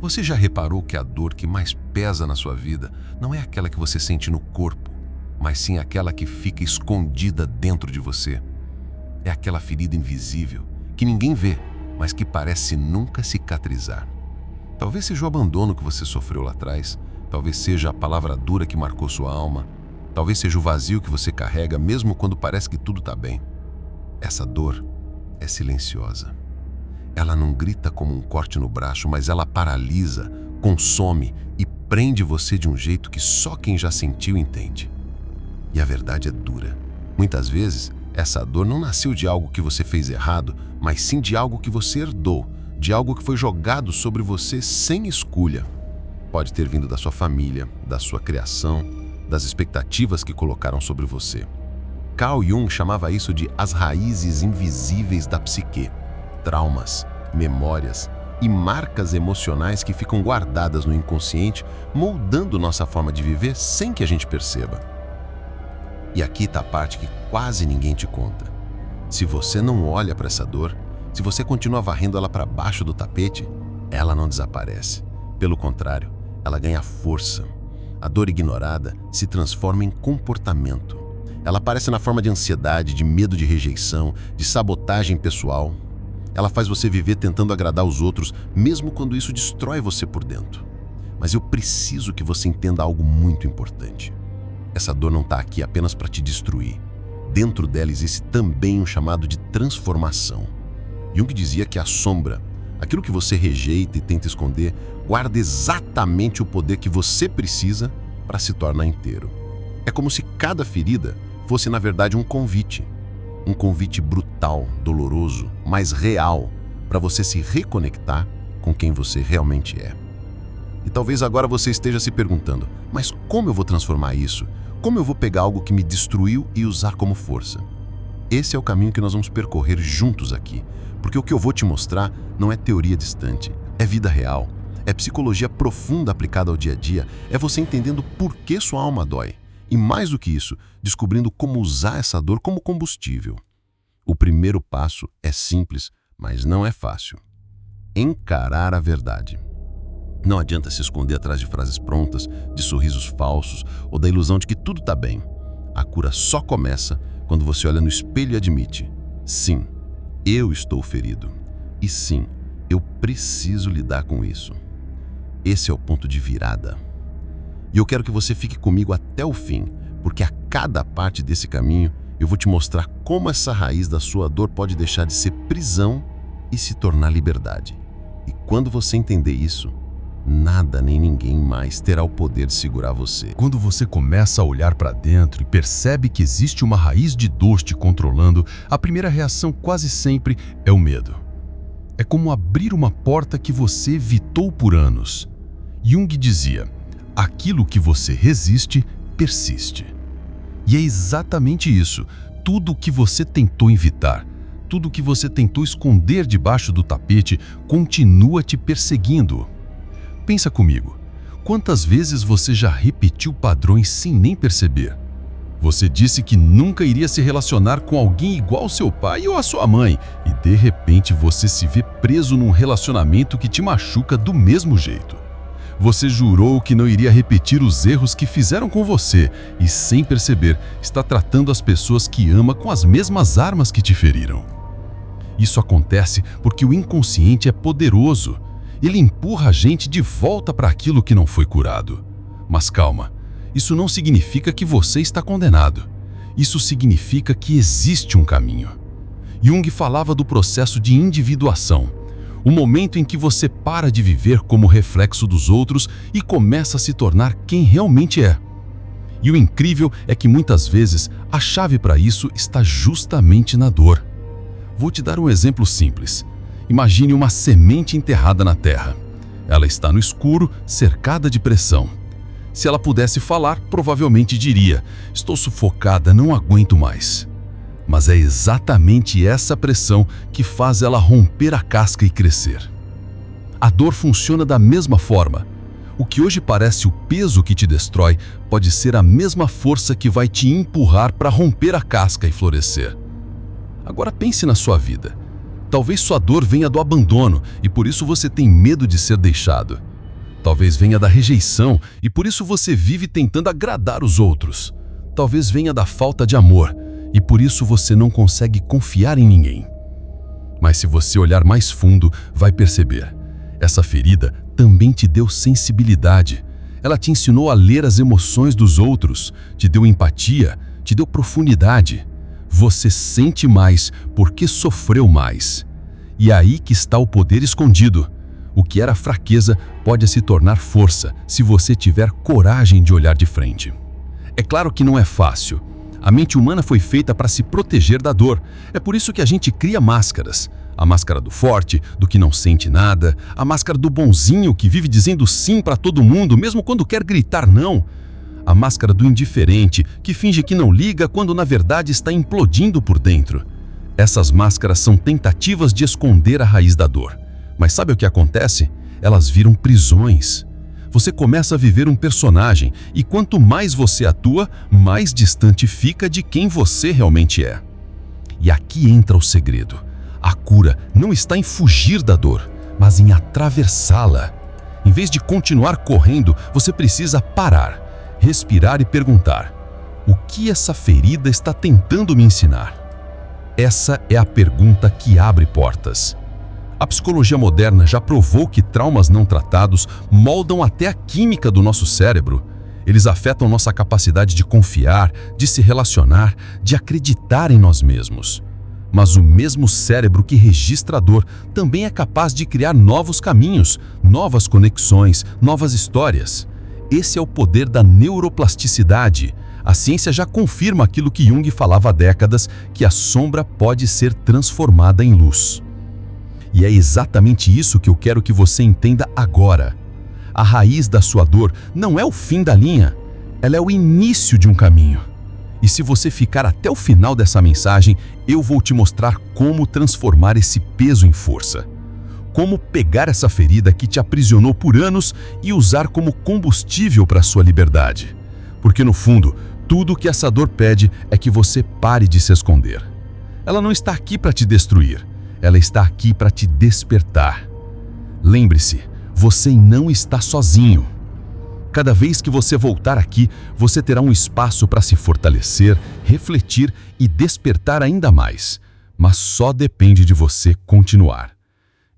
Você já reparou que a dor que mais pesa na sua vida não é aquela que você sente no corpo, mas sim aquela que fica escondida dentro de você? É aquela ferida invisível que ninguém vê, mas que parece nunca cicatrizar. Talvez seja o abandono que você sofreu lá atrás, talvez seja a palavra dura que marcou sua alma, talvez seja o vazio que você carrega mesmo quando parece que tudo está bem. Essa dor é silenciosa. Ela não grita como um corte no braço, mas ela paralisa, consome e prende você de um jeito que só quem já sentiu entende. E a verdade é dura. Muitas vezes, essa dor não nasceu de algo que você fez errado, mas sim de algo que você herdou, de algo que foi jogado sobre você sem escolha. Pode ter vindo da sua família, da sua criação, das expectativas que colocaram sobre você. Carl Jung chamava isso de as raízes invisíveis da psique. Traumas, memórias e marcas emocionais que ficam guardadas no inconsciente, moldando nossa forma de viver sem que a gente perceba. E aqui está a parte que quase ninguém te conta. Se você não olha para essa dor, se você continua varrendo ela para baixo do tapete, ela não desaparece. Pelo contrário, ela ganha força. A dor ignorada se transforma em comportamento. Ela aparece na forma de ansiedade, de medo de rejeição, de sabotagem pessoal. Ela faz você viver tentando agradar os outros, mesmo quando isso destrói você por dentro. Mas eu preciso que você entenda algo muito importante. Essa dor não está aqui apenas para te destruir. Dentro dela existe também um chamado de transformação. Jung dizia que a sombra, aquilo que você rejeita e tenta esconder, guarda exatamente o poder que você precisa para se tornar inteiro. É como se cada ferida fosse, na verdade, um convite brutal, doloroso, mas real, para você se reconectar com quem você realmente é. E talvez agora você esteja se perguntando, mas como eu vou transformar isso? Como eu vou pegar algo que me destruiu e usar como força? Esse é o caminho que nós vamos percorrer juntos aqui, porque o que eu vou te mostrar não é teoria distante, é vida real, é psicologia profunda aplicada ao dia a dia, é você entendendo por que sua alma dói. E mais do que isso, descobrindo como usar essa dor como combustível. O primeiro passo é simples, mas não é fácil. Encarar a verdade. Não adianta se esconder atrás de frases prontas, de sorrisos falsos ou da ilusão de que tudo está bem. A cura só começa quando você olha no espelho e admite: sim, eu estou ferido. E sim, eu preciso lidar com isso. Esse é o ponto de virada. E eu quero que você fique comigo até o fim, porque a cada parte desse caminho eu vou te mostrar como essa raiz da sua dor pode deixar de ser prisão e se tornar liberdade. E quando você entender isso, nada nem ninguém mais terá o poder de segurar você. Quando você começa a olhar para dentro e percebe que existe uma raiz de dor te controlando, a primeira reação quase sempre é o medo. É como abrir uma porta que você evitou por anos. Jung dizia: aquilo que você resiste, persiste. E é exatamente isso. Tudo o que você tentou evitar, tudo o que você tentou esconder debaixo do tapete, continua te perseguindo. Pensa comigo. Quantas vezes você já repetiu padrões sem nem perceber? Você disse que nunca iria se relacionar com alguém igual ao seu pai ou a sua mãe, e de repente você se vê preso num relacionamento que te machuca do mesmo jeito. Você jurou que não iria repetir os erros que fizeram com você e, sem perceber, está tratando as pessoas que ama com as mesmas armas que te feriram. Isso acontece porque o inconsciente é poderoso. Ele empurra a gente de volta para aquilo que não foi curado. Mas calma, isso não significa que você está condenado. Isso significa que existe um caminho. Jung falava do processo de individuação. O momento em que você para de viver como reflexo dos outros e começa a se tornar quem realmente é. E o incrível é que muitas vezes a chave para isso está justamente na dor. Vou te dar um exemplo simples. Imagine uma semente enterrada na terra. Ela está no escuro, cercada de pressão. Se ela pudesse falar, provavelmente diria: estou sufocada, não aguento mais. Mas é exatamente essa pressão que faz ela romper a casca e crescer. A dor funciona da mesma forma. O que hoje parece o peso que te destrói pode ser a mesma força que vai te empurrar para romper a casca e florescer. Agora pense na sua vida. Talvez sua dor venha do abandono e por isso você tem medo de ser deixado. Talvez venha da rejeição e por isso você vive tentando agradar os outros. Talvez venha da falta de amor e por isso você não consegue confiar em ninguém. Mas se você olhar mais fundo, vai perceber. Essa ferida também te deu sensibilidade. Ela te ensinou a ler as emoções dos outros, te deu empatia, te deu profundidade. Você sente mais porque sofreu mais. E é aí que está o poder escondido. O que era fraqueza pode se tornar força se você tiver coragem de olhar de frente. É claro que não é fácil. A mente humana foi feita para se proteger da dor. É por isso que a gente cria máscaras. A máscara do forte, do que não sente nada. A máscara do bonzinho que vive dizendo sim para todo mundo, mesmo quando quer gritar não. A máscara do indiferente, que finge que não liga quando na verdade está implodindo por dentro. Essas máscaras são tentativas de esconder a raiz da dor. Mas sabe o que acontece? Elas viram prisões. Você começa a viver um personagem e quanto mais você atua, mais distante fica de quem você realmente é. E aqui entra o segredo. A cura não está em fugir da dor, mas em atravessá-la. Em vez de continuar correndo, você precisa parar, respirar e perguntar: o que essa ferida está tentando me ensinar? Essa é a pergunta que abre portas. A psicologia moderna já provou que traumas não tratados moldam até a química do nosso cérebro. Eles afetam nossa capacidade de confiar, de se relacionar, de acreditar em nós mesmos. Mas o mesmo cérebro que registra a dor também é capaz de criar novos caminhos, novas conexões, novas histórias. Esse é o poder da neuroplasticidade. A ciência já confirma aquilo que Jung falava há décadas, que a sombra pode ser transformada em luz. E é exatamente isso que eu quero que você entenda agora. A raiz da sua dor não é o fim da linha, ela é o início de um caminho. E se você ficar até o final dessa mensagem, eu vou te mostrar como transformar esse peso em força. Como pegar essa ferida que te aprisionou por anos e usar como combustível para a sua liberdade. Porque no fundo, tudo que essa dor pede é que você pare de se esconder. Ela não está aqui para te destruir. Ela está aqui para te despertar. Lembre-se, você não está sozinho. Cada vez que você voltar aqui, você terá um espaço para se fortalecer, refletir e despertar ainda mais. Mas só depende de você continuar.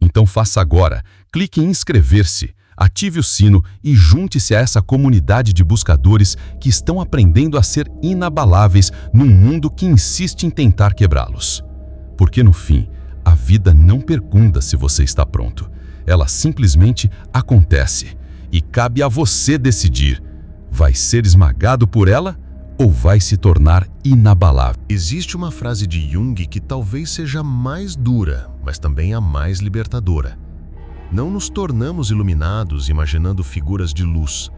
Então faça agora, clique em inscrever-se, ative o sino e junte-se a essa comunidade de buscadores que estão aprendendo a ser inabaláveis num mundo que insiste em tentar quebrá-los. Porque no fim, a vida não pergunta se você está pronto. Ela simplesmente acontece. E cabe a você decidir. Vai ser esmagado por ela ou vai se tornar inabalável? Existe uma frase de Jung que talvez seja a mais dura, mas também a mais libertadora. Não nos tornamos iluminados imaginando figuras de luz,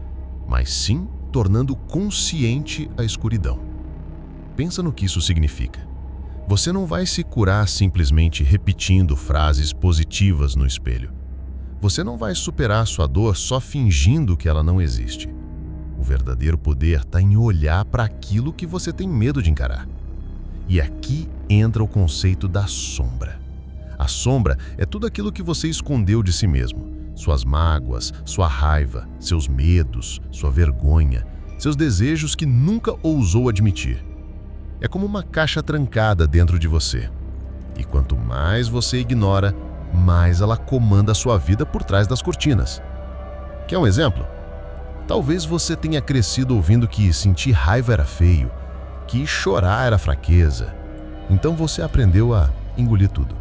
mas sim tornando consciente a escuridão. Pensa no que isso significa. Você não vai se curar simplesmente repetindo frases positivas no espelho. Você não vai superar sua dor só fingindo que ela não existe. O verdadeiro poder está em olhar para aquilo que você tem medo de encarar. E aqui entra o conceito da sombra. A sombra é tudo aquilo que você escondeu de si mesmo. Suas mágoas, sua raiva, seus medos, sua vergonha, seus desejos que nunca ousou admitir. É como uma caixa trancada dentro de você. E quanto mais você ignora, mais ela comanda a sua vida por trás das cortinas. Quer um exemplo? Talvez você tenha crescido ouvindo que sentir raiva era feio, que chorar era fraqueza. Então você aprendeu a engolir tudo.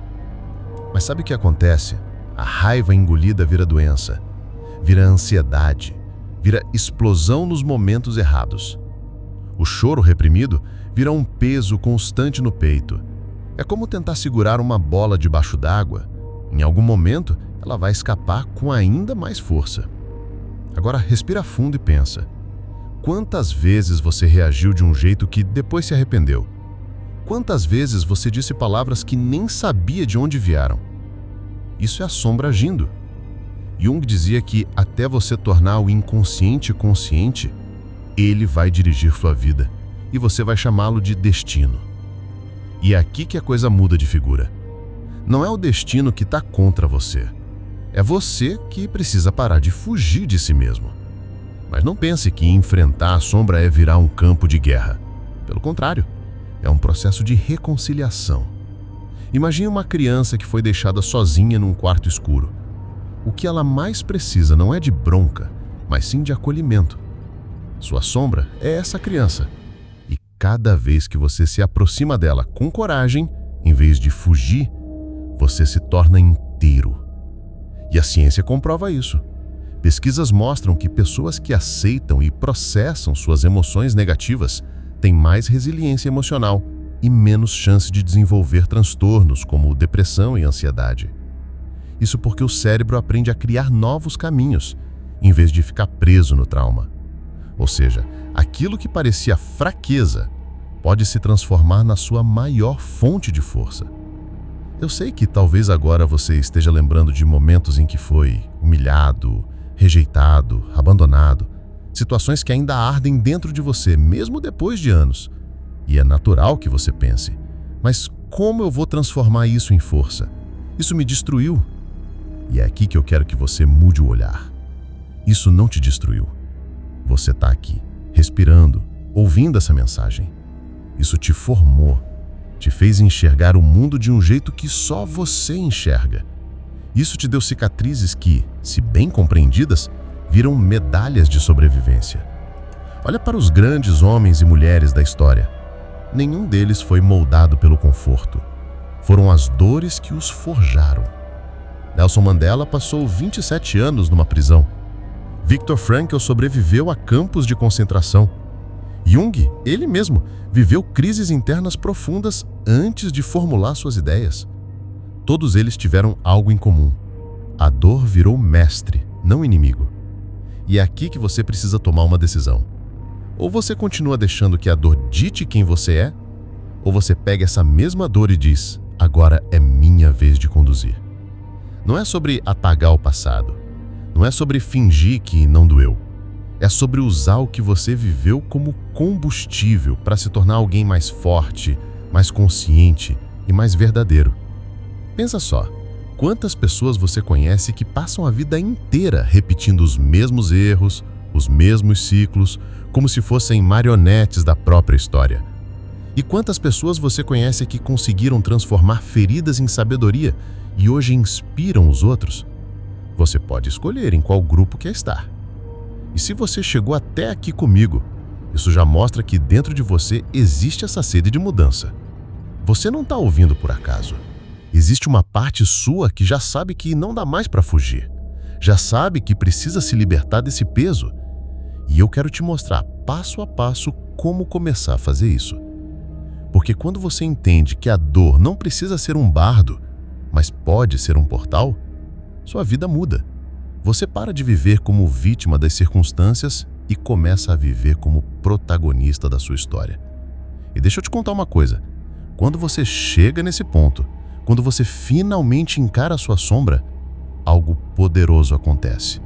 Mas sabe o que acontece? A raiva engolida vira doença, vira ansiedade, vira explosão nos momentos errados. O choro reprimido vira um peso constante no peito. É como tentar segurar uma bola debaixo d'água. Em algum momento, ela vai escapar com ainda mais força. Agora, respira fundo e pensa. Quantas vezes você reagiu de um jeito que depois se arrependeu? Quantas vezes você disse palavras que nem sabia de onde vieram? Isso é a sombra agindo. Jung dizia que até você tornar o inconsciente consciente, ele vai dirigir sua vida e você vai chamá-lo de destino. E é aqui que a coisa muda de figura. Não é o destino que está contra você. É você que precisa parar de fugir de si mesmo. Mas não pense que enfrentar a sombra é virar um campo de guerra. Pelo contrário, é um processo de reconciliação. Imagine uma criança que foi deixada sozinha num quarto escuro. O que ela mais precisa não é de bronca, mas sim de acolhimento. Sua sombra é essa criança. E cada vez que você se aproxima dela com coragem, em vez de fugir, você se torna inteiro. E a ciência comprova isso. Pesquisas mostram que pessoas que aceitam e processam suas emoções negativas têm mais resiliência emocional e menos chance de desenvolver transtornos como depressão e ansiedade. Isso porque o cérebro aprende a criar novos caminhos, em vez de ficar preso no trauma. Ou seja, aquilo que parecia fraqueza pode se transformar na sua maior fonte de força. Eu sei que talvez agora você esteja lembrando de momentos em que foi humilhado, rejeitado, abandonado, situações que ainda ardem dentro de você, mesmo depois de anos. E é natural que você pense, mas como eu vou transformar isso em força? Isso me destruiu. E é aqui que eu quero que você mude o olhar. Isso não te destruiu. Você está aqui, respirando, ouvindo essa mensagem. Isso te formou, te fez enxergar o mundo de um jeito que só você enxerga. Isso te deu cicatrizes que, se bem compreendidas, viram medalhas de sobrevivência. Olha para os grandes homens e mulheres da história. Nenhum deles foi moldado pelo conforto. Foram as dores que os forjaram. Nelson Mandela passou 27 anos numa prisão. Viktor Frankl sobreviveu a campos de concentração. Jung, ele mesmo, viveu crises internas profundas antes de formular suas ideias. Todos eles tiveram algo em comum. A dor virou mestre, não inimigo. E é aqui que você precisa tomar uma decisão. Ou você continua deixando que a dor dite quem você é, ou você pega essa mesma dor e diz, agora é minha vez de conduzir. Não é sobre apagar o passado. Não é sobre fingir que não doeu. É sobre usar o que você viveu como combustível para se tornar alguém mais forte, mais consciente e mais verdadeiro. Pensa só, quantas pessoas você conhece que passam a vida inteira repetindo os mesmos erros, os mesmos ciclos, como se fossem marionetes da própria história? E quantas pessoas você conhece que conseguiram transformar feridas em sabedoria e hoje inspiram os outros? Você pode escolher em qual grupo quer estar. E se você chegou até aqui comigo, isso já mostra que dentro de você existe essa sede de mudança. Você não está ouvindo por acaso. Existe uma parte sua que já sabe que não dá mais para fugir. Já sabe que precisa se libertar desse peso. E eu quero te mostrar passo a passo como começar a fazer isso. Porque quando você entende que a dor não precisa ser um bardo, mas pode ser um portal, sua vida muda. Você para de viver como vítima das circunstâncias e começa a viver como protagonista da sua história. E deixa eu te contar uma coisa. Quando você chega nesse ponto, quando você finalmente encara a sua sombra, algo poderoso acontece.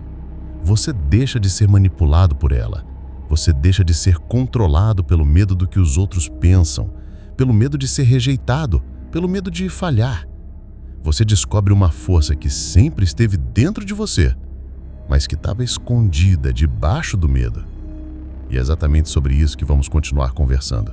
Você deixa de ser manipulado por ela. Você deixa de ser controlado pelo medo do que os outros pensam, pelo medo de ser rejeitado, pelo medo de falhar. Você descobre uma força que sempre esteve dentro de você, mas que estava escondida debaixo do medo. E é exatamente sobre isso que vamos continuar conversando.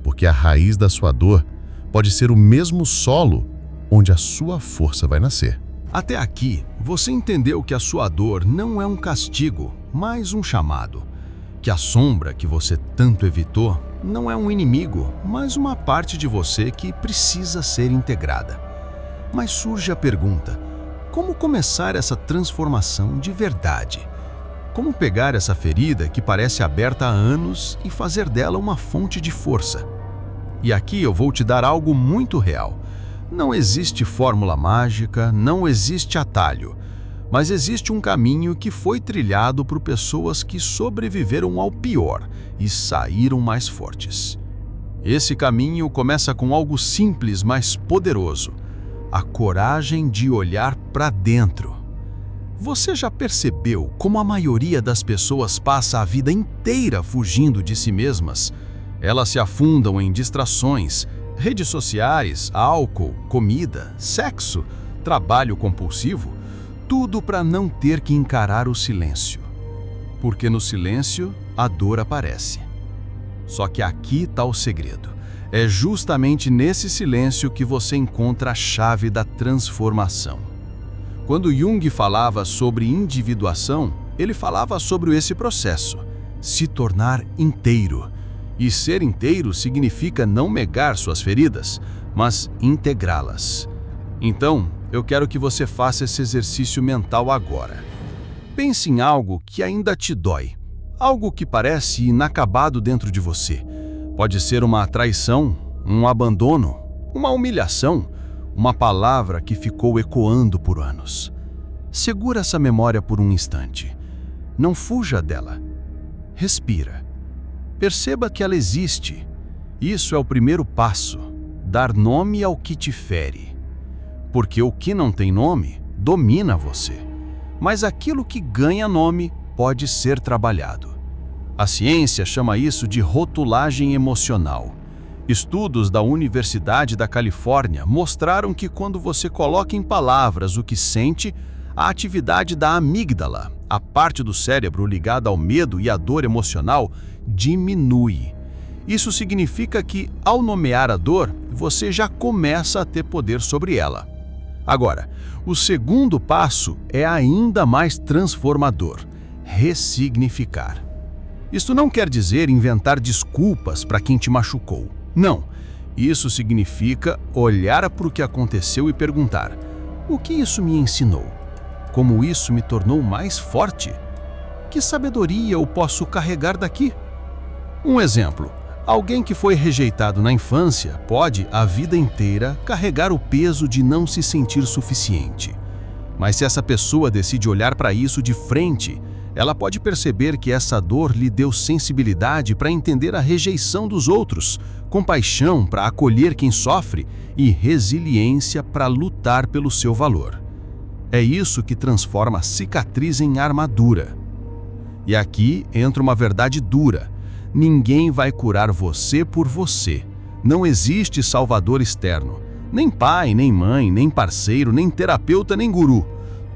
Porque a raiz da sua dor pode ser o mesmo solo onde a sua força vai nascer. Até aqui, você entendeu que a sua dor não é um castigo, mas um chamado. Que a sombra que você tanto evitou não é um inimigo, mas uma parte de você que precisa ser integrada. Mas surge a pergunta: como começar essa transformação de verdade? Como pegar essa ferida que parece aberta há anos e fazer dela uma fonte de força? E aqui eu vou te dar algo muito real. Não existe fórmula mágica, não existe atalho, mas existe um caminho que foi trilhado por pessoas que sobreviveram ao pior e saíram mais fortes. Esse caminho começa com algo simples, mas poderoso: a coragem de olhar para dentro. Você já percebeu como a maioria das pessoas passa a vida inteira fugindo de si mesmas? Elas se afundam em distrações, redes sociais, álcool, comida, sexo, trabalho compulsivo. tudo para não ter que encarar o silêncio. Porque no silêncio, a dor aparece. Só que aqui está o segredo. É justamente nesse silêncio que você encontra a chave da transformação. Quando Jung falava sobre individuação, ele falava sobre esse processo, se tornar inteiro. E ser inteiro significa não negar suas feridas, mas integrá-las. Então, eu quero que você faça esse exercício mental agora. Pense em algo que ainda te dói, algo que parece inacabado dentro de você. Pode ser uma traição, um abandono, uma humilhação, uma palavra que ficou ecoando por anos. Segura essa memória por um instante. Não fuja dela. Respira. Perceba que ela existe. Isso é o primeiro passo, dar nome ao que te fere. Porque o que não tem nome domina você. Mas aquilo que ganha nome pode ser trabalhado. A ciência chama isso de rotulagem emocional. Estudos da Universidade da Califórnia mostraram que quando você coloca em palavras o que sente, a atividade da amígdala, a parte do cérebro ligada ao medo e à dor emocional, diminui. Isso significa que, ao nomear a dor, você já começa a ter poder sobre ela. Agora, o segundo passo é ainda mais transformador: ressignificar. Isto não quer dizer inventar desculpas para quem te machucou. Não. Isso significa olhar para o que aconteceu e perguntar: o que isso me ensinou? Como isso me tornou mais forte? Que sabedoria eu posso carregar daqui? Um exemplo: alguém que foi rejeitado na infância pode, a vida inteira, carregar o peso de não se sentir suficiente. Mas se essa pessoa decide olhar para isso de frente, ela pode perceber que essa dor lhe deu sensibilidade para entender a rejeição dos outros, compaixão para acolher quem sofre e resiliência para lutar pelo seu valor. É isso que transforma a cicatriz em armadura. E aqui entra uma verdade dura: ninguém vai curar você por você. Não existe salvador externo. Nem pai, nem mãe, nem parceiro, nem terapeuta, nem guru.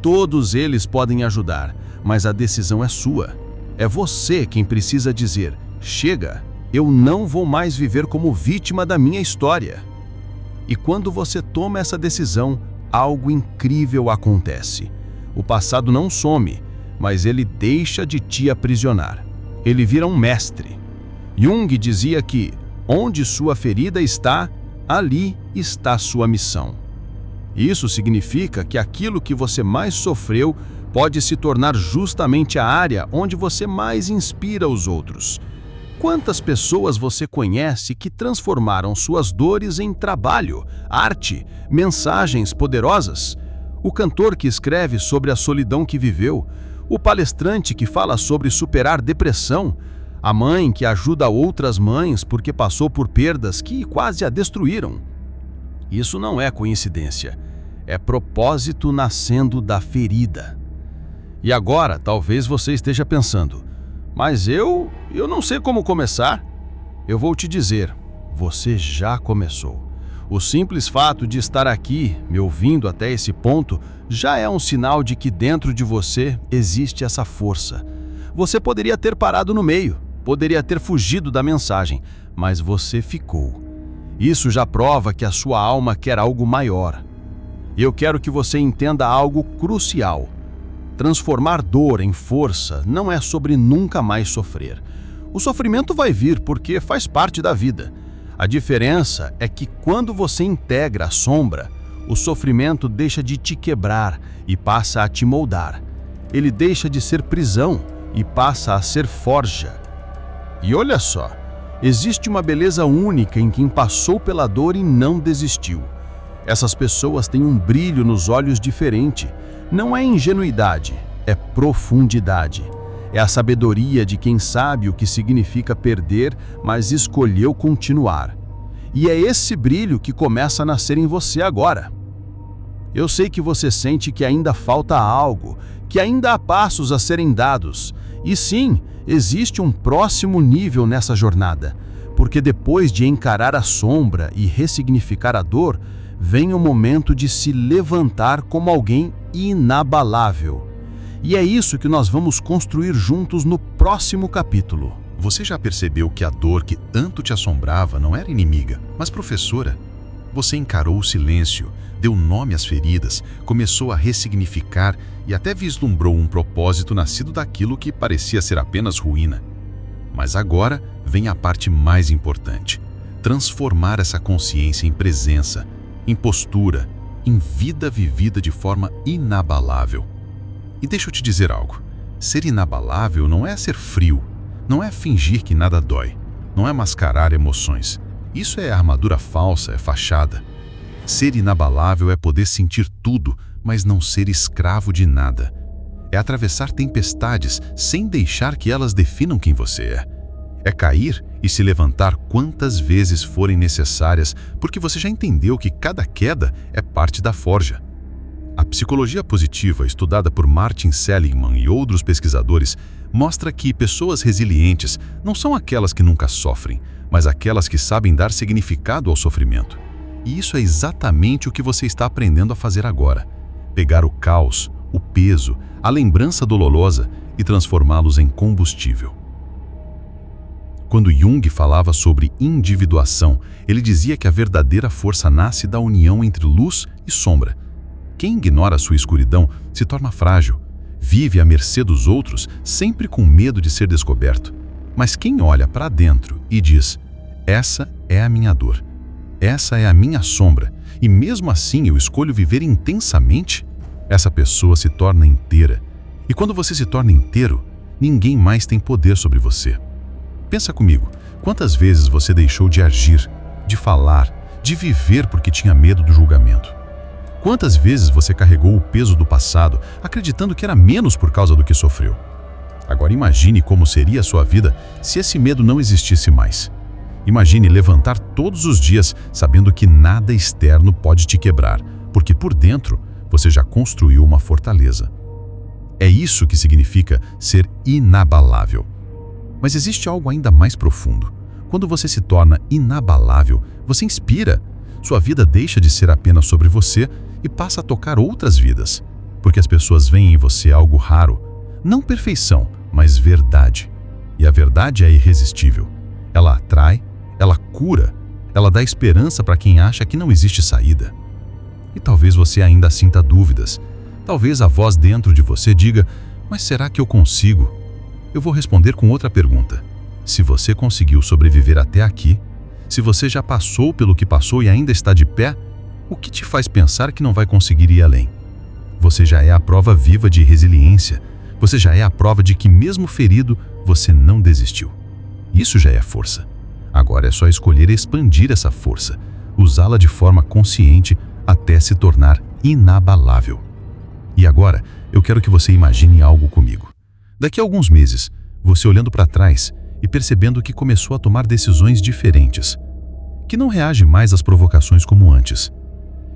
Todos eles podem ajudar, mas a decisão é sua. É você quem precisa dizer: chega, eu não vou mais viver como vítima da minha história. E quando você toma essa decisão, algo incrível acontece. O passado não some, mas ele deixa de te aprisionar. Ele vira um mestre. Jung dizia que, onde sua ferida está, ali está sua missão. Isso significa que aquilo que você mais sofreu pode se tornar justamente a área onde você mais inspira os outros. Quantas pessoas você conhece que transformaram suas dores em trabalho, arte, mensagens poderosas? O cantor que escreve sobre a solidão que viveu, o palestrante que fala sobre superar depressão, a mãe que ajuda outras mães porque passou por perdas que quase a destruíram. Isso não é coincidência, é propósito nascendo da ferida. E agora, talvez você esteja pensando: mas eu não sei como começar. Eu vou te dizer, você já começou. O simples fato de estar aqui, me ouvindo até esse ponto, já é um sinal de que dentro de você existe essa força. Você poderia ter parado no meio, poderia ter fugido da mensagem, mas você ficou. Isso já prova que a sua alma quer algo maior. E eu quero que você entenda algo crucial. Transformar dor em força não é sobre nunca mais sofrer. O sofrimento vai vir porque faz parte da vida. A diferença é que quando você integra a sombra, o sofrimento deixa de te quebrar e passa a te moldar. Ele deixa de ser prisão e passa a ser forja. E olha só, existe uma beleza única em quem passou pela dor e não desistiu. Essas pessoas têm um brilho nos olhos diferente. Não é ingenuidade, é profundidade. É a sabedoria de quem sabe o que significa perder, mas escolheu continuar. E é esse brilho que começa a nascer em você agora. Eu sei que você sente que ainda falta algo, que ainda há passos a serem dados. E sim, existe um próximo nível nessa jornada, porque depois de encarar a sombra e ressignificar a dor, vem o momento de se levantar como alguém inabalável. E é isso que nós vamos construir juntos no próximo capítulo. Você já percebeu que a dor que tanto te assombrava não era inimiga, mas professora? Você encarou o silêncio, deu nome às feridas, começou a ressignificar e até vislumbrou um propósito nascido daquilo que parecia ser apenas ruína. Mas agora vem a parte mais importante: transformar essa consciência em presença, em postura, em vida vivida de forma inabalável. E deixa eu te dizer algo: ser inabalável não é ser frio, não é fingir que nada dói, não é mascarar emoções. Isso é armadura falsa, é fachada. Ser inabalável é poder sentir tudo, mas não ser escravo de nada. É atravessar tempestades sem deixar que elas definam quem você é. É cair e se levantar quantas vezes forem necessárias, porque você já entendeu que cada queda é parte da forja. A psicologia positiva, estudada por Martin Seligman e outros pesquisadores, mostra que pessoas resilientes não são aquelas que nunca sofrem, mas aquelas que sabem dar significado ao sofrimento. E isso é exatamente o que você está aprendendo a fazer agora: pegar o caos, o peso, a lembrança dolorosa e transformá-los em combustível. Quando Jung falava sobre individuação, ele dizia que a verdadeira força nasce da união entre luz e sombra. Quem ignora a sua escuridão se torna frágil, vive à mercê dos outros, sempre com medo de ser descoberto. Mas quem olha para dentro e diz: essa é a minha dor, essa é a minha sombra, e mesmo assim eu escolho viver intensamente, essa pessoa se torna inteira. E quando você se torna inteiro, ninguém mais tem poder sobre você. Pensa comigo, quantas vezes você deixou de agir, de falar, de viver porque tinha medo do julgamento? Quantas vezes você carregou o peso do passado, acreditando que era menos por causa do que sofreu? Agora imagine como seria a sua vida se esse medo não existisse mais. Imagine levantar todos os dias sabendo que nada externo pode te quebrar, porque por dentro você já construiu uma fortaleza. É isso que significa ser inabalável. Mas existe algo ainda mais profundo. Quando você se torna inabalável, você inspira. Sua vida deixa de ser apenas sobre você e passa a tocar outras vidas, porque as pessoas veem em você algo raro, não perfeição, mas verdade. E a verdade é irresistível. Ela atrai, ela cura, ela dá esperança para quem acha que não existe saída. E talvez você ainda sinta dúvidas. Talvez a voz dentro de você diga: mas será que eu consigo? Eu vou responder com outra pergunta. Se você conseguiu sobreviver até aqui, se você já passou pelo que passou e ainda está de pé, o que te faz pensar que não vai conseguir ir além? Você já é a prova viva de resiliência. Você já é a prova de que, mesmo ferido, você não desistiu. Isso já é força. Agora é só escolher expandir essa força, usá-la de forma consciente até se tornar inabalável. E agora, eu quero que você imagine algo comigo. Daqui a alguns meses, você olhando para trás e percebendo que começou a tomar decisões diferentes, que não reage mais às provocações como antes,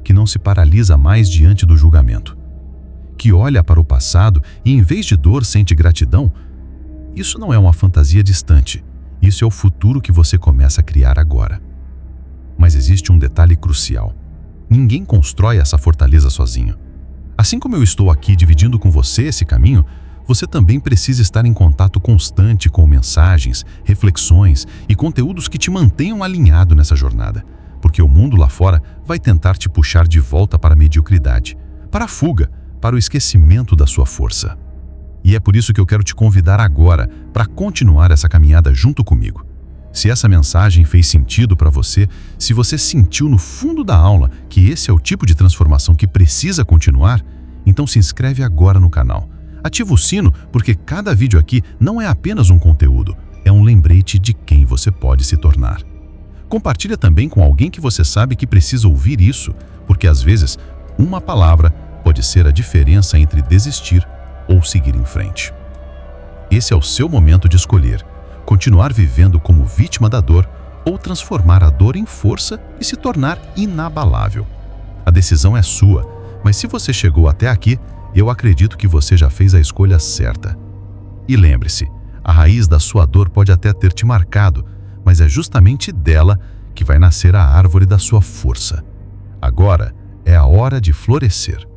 que não se paralisa mais diante do julgamento, que olha para o passado e, em vez de dor, sente gratidão. Isso não é uma fantasia distante. Isso é o futuro que você começa a criar agora. Mas existe um detalhe crucial. Ninguém constrói essa fortaleza sozinho. Assim como eu estou aqui dividindo com você esse caminho, você também precisa estar em contato constante com mensagens, reflexões e conteúdos que te mantenham alinhado nessa jornada. Porque o mundo lá fora vai tentar te puxar de volta para a mediocridade, para a fuga, para o esquecimento da sua força. E é por isso que eu quero te convidar agora para continuar essa caminhada junto comigo. Se essa mensagem fez sentido para você, se você sentiu no fundo da aula que esse é o tipo de transformação que precisa continuar, então se inscreve agora no canal. Ativa o sino, porque cada vídeo aqui não é apenas um conteúdo, é um lembrete de quem você pode se tornar. Compartilha também com alguém que você sabe que precisa ouvir isso, porque às vezes uma palavra pode ser a diferença entre desistir ou seguir em frente. Esse é o seu momento de escolher: continuar vivendo como vítima da dor ou transformar a dor em força e se tornar inabalável. A decisão é sua, mas se você chegou até aqui, eu acredito que você já fez a escolha certa. E lembre-se, a raiz da sua dor pode até ter te marcado, mas é justamente dela que vai nascer a árvore da sua força. Agora é a hora de florescer.